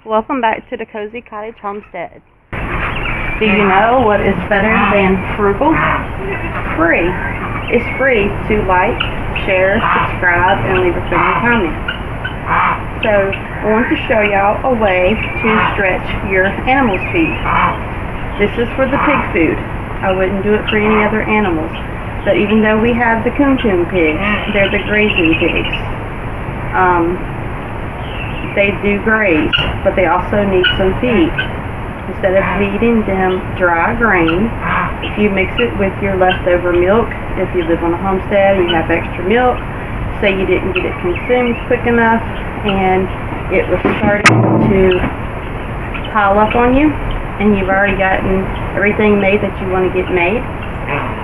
Welcome back to the Cozy Cottage Homestead. Do you know what is better than frugal? Free. It's free to like, share, subscribe, and leave a friendly comment. So I want to show y'all a way to stretch your animal's feed. This is for the pig food. I wouldn't do it for any other animals. But even though we have the coon pigs, they're the grazing pigs. They do graze, but they also need some feed. Instead of feeding them dry grain, if you mix it with your leftover milk, if you live on a homestead and you have extra milk, say you didn't get it consumed quick enough and it was starting to pile up on you, and you've already gotten everything made that you want to get made,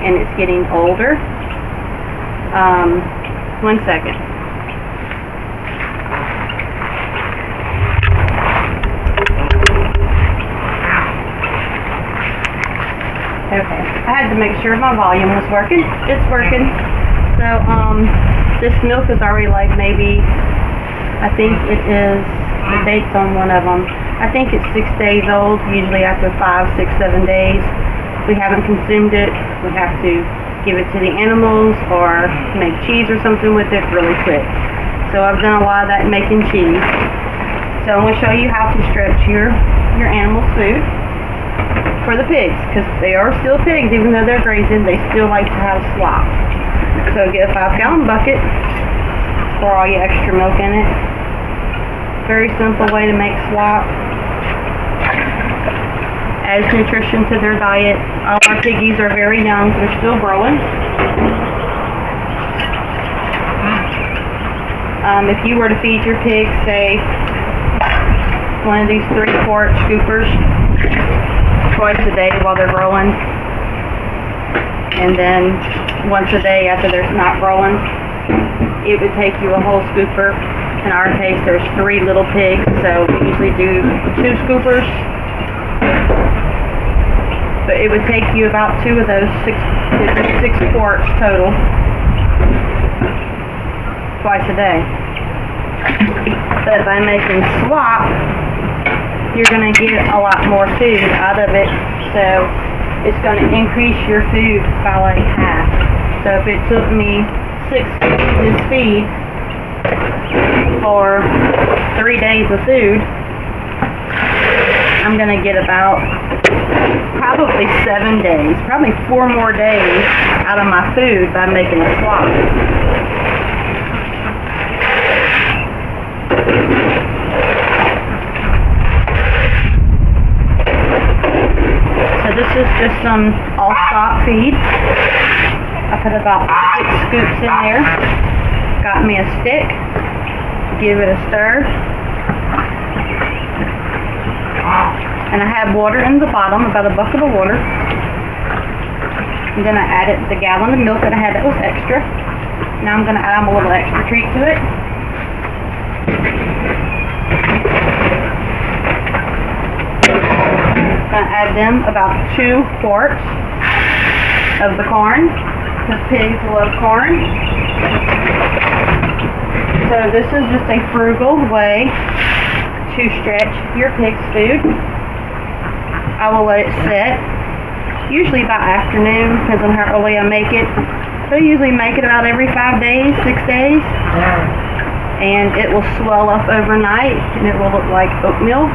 and it's getting older. 1 second. Okay, I had to make sure my volume was working. It's working. So, this milk is already like maybe, I think it is, the date's on one of them. I think it's 6 days old, usually after 5, 6, 7 days. We haven't consumed it. We have to give it to the animals or make cheese or something with it really quick. So I've done a lot of that making cheese. So I'm going to show you how to stretch your animal's food for the pigs, because they are still pigs. Even though they're grazing, they still like to have slop. So get a 5-gallon bucket, pour all your extra milk in it. Very simple way to make slop. Adds nutrition to their diet. All our piggies are very young, they're still growing. If you were to feed your pigs, say, one of these 3-quart scoopers twice a day while they're growing, and then once a day after they're not growing, it would take you a whole scooper. In our case, there's 3 little pigs, so we usually do 2 scoopers, but it would take you about 2 of those 6 quarts total twice a day. But by making slop, you're going to get a lot more food out of it, so it's going to increase your food by like half. So if it took me 6 pieces feed for 3 days of food, I'm going to get about probably 7 days, probably 4 more days out of my food by making a slop. This is just some all-stock feed. I put about 6 scoops in there. Got me a stick. Give it a stir. And I have water in the bottom, about a bucket of water. And then I added the gallon of milk that I had that was extra. Now I'm going to add a little extra treat to it. I'm going to add them about 2 quarts of the corn, because pigs love corn. So this is just a frugal way to stretch your pig's food. I will let it set, usually by afternoon, depends on how early I make it. So I usually make it about every 5 days, 6 days. And it will swell up overnight, and it will look like oatmeal.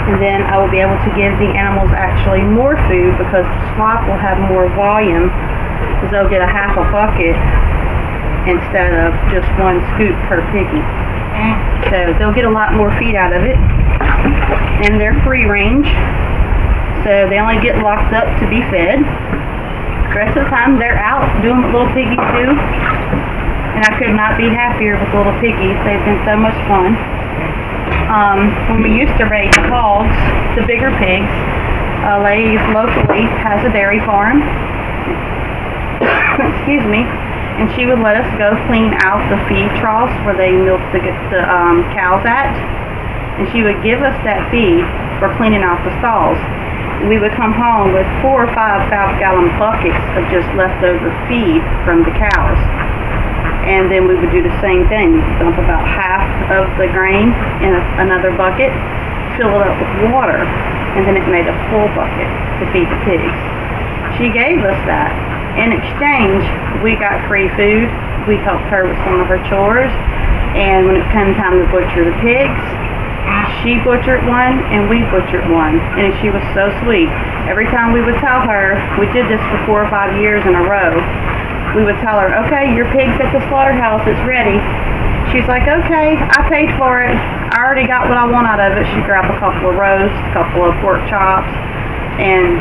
And then I will be able to give the animals actually more food, because the slop will have more volume, because they'll get a half a bucket instead of just 1 scoop per piggy. So they'll get a lot more feed out of it. And they're free range, so they only get locked up to be fed. The rest of the time they're out doing what little piggies do. And I could not be happier with little piggies. They've been so much fun. When we used to raise hogs, the bigger pigs, a lady locally has a dairy farm. Excuse me. And she would let us go clean out the feed troughs where they milk the cows at. And she would give us that feed for cleaning out the stalls. And we would come home with 4 or 5 5-gallon buckets of just leftover feed from the cows. And then we would do the same thing. Dump about half of the grain in another bucket, fill it up with water, and then it made a full bucket to feed the pigs. She gave us that. In exchange, we got free food. We helped her with some of her chores, and when it came time to butcher the pigs, she butchered one and we butchered one, and she was so sweet. Every time we would tell her, we did this for 4 or 5 years in a row, we would tell her, okay, your pig's at the slaughterhouse, it's ready. She's like, okay, I paid for it. I already got what I want out of it. She'd grab a couple of roasts, a couple of pork chops, and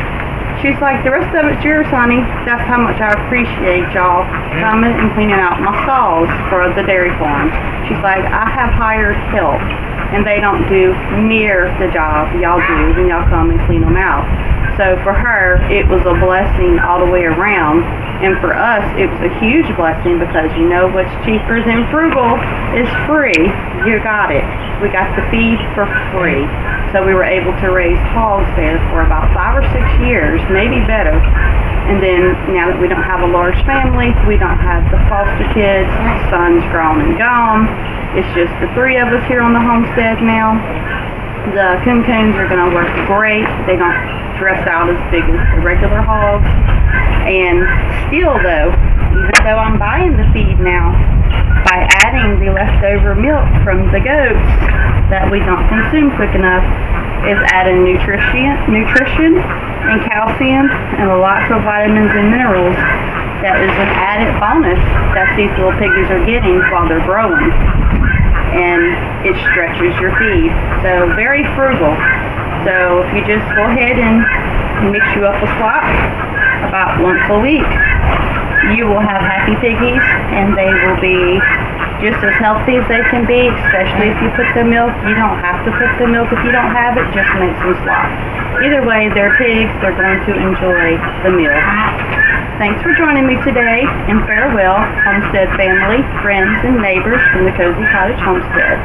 she's like, the rest of it's yours, honey. That's how much I appreciate y'all coming and cleaning out my stalls for the dairy farm. She's like, I have hired help, and they don't do near the job y'all do when y'all come and clean them out. So for her, it was a blessing all the way around. And for us, it was a huge blessing because you know what's cheaper than frugal is free. You got it. We got the feed for free. So we were able to raise hogs there for about 5 or 6 years, maybe better. And then now that we don't have a large family, we don't have the foster kids, son's grown and gone. It's just the 3 of us here on the homestead now. The coon-coons are going to work great. They don't dress out as big as the regular hogs. And still though, even though I'm buying the feed now, by adding the leftover milk from the goats that we don't consume quick enough, is adding nutrition and calcium and lots of vitamins and minerals. That is an added bonus that these little piggies are getting while they're growing. And it stretches your feed. So very frugal. So if you just go ahead and mix you up a slop about once a week, you will have happy piggies, and they will be just as healthy as they can be, especially if you put the milk. You don't have to put the milk if you don't have it, just make some slop. Either way, they're pigs, they're going to enjoy the meal. Thanks for joining me today, and farewell, Homestead family, friends, and neighbors from the Cozy Cottage Homestead.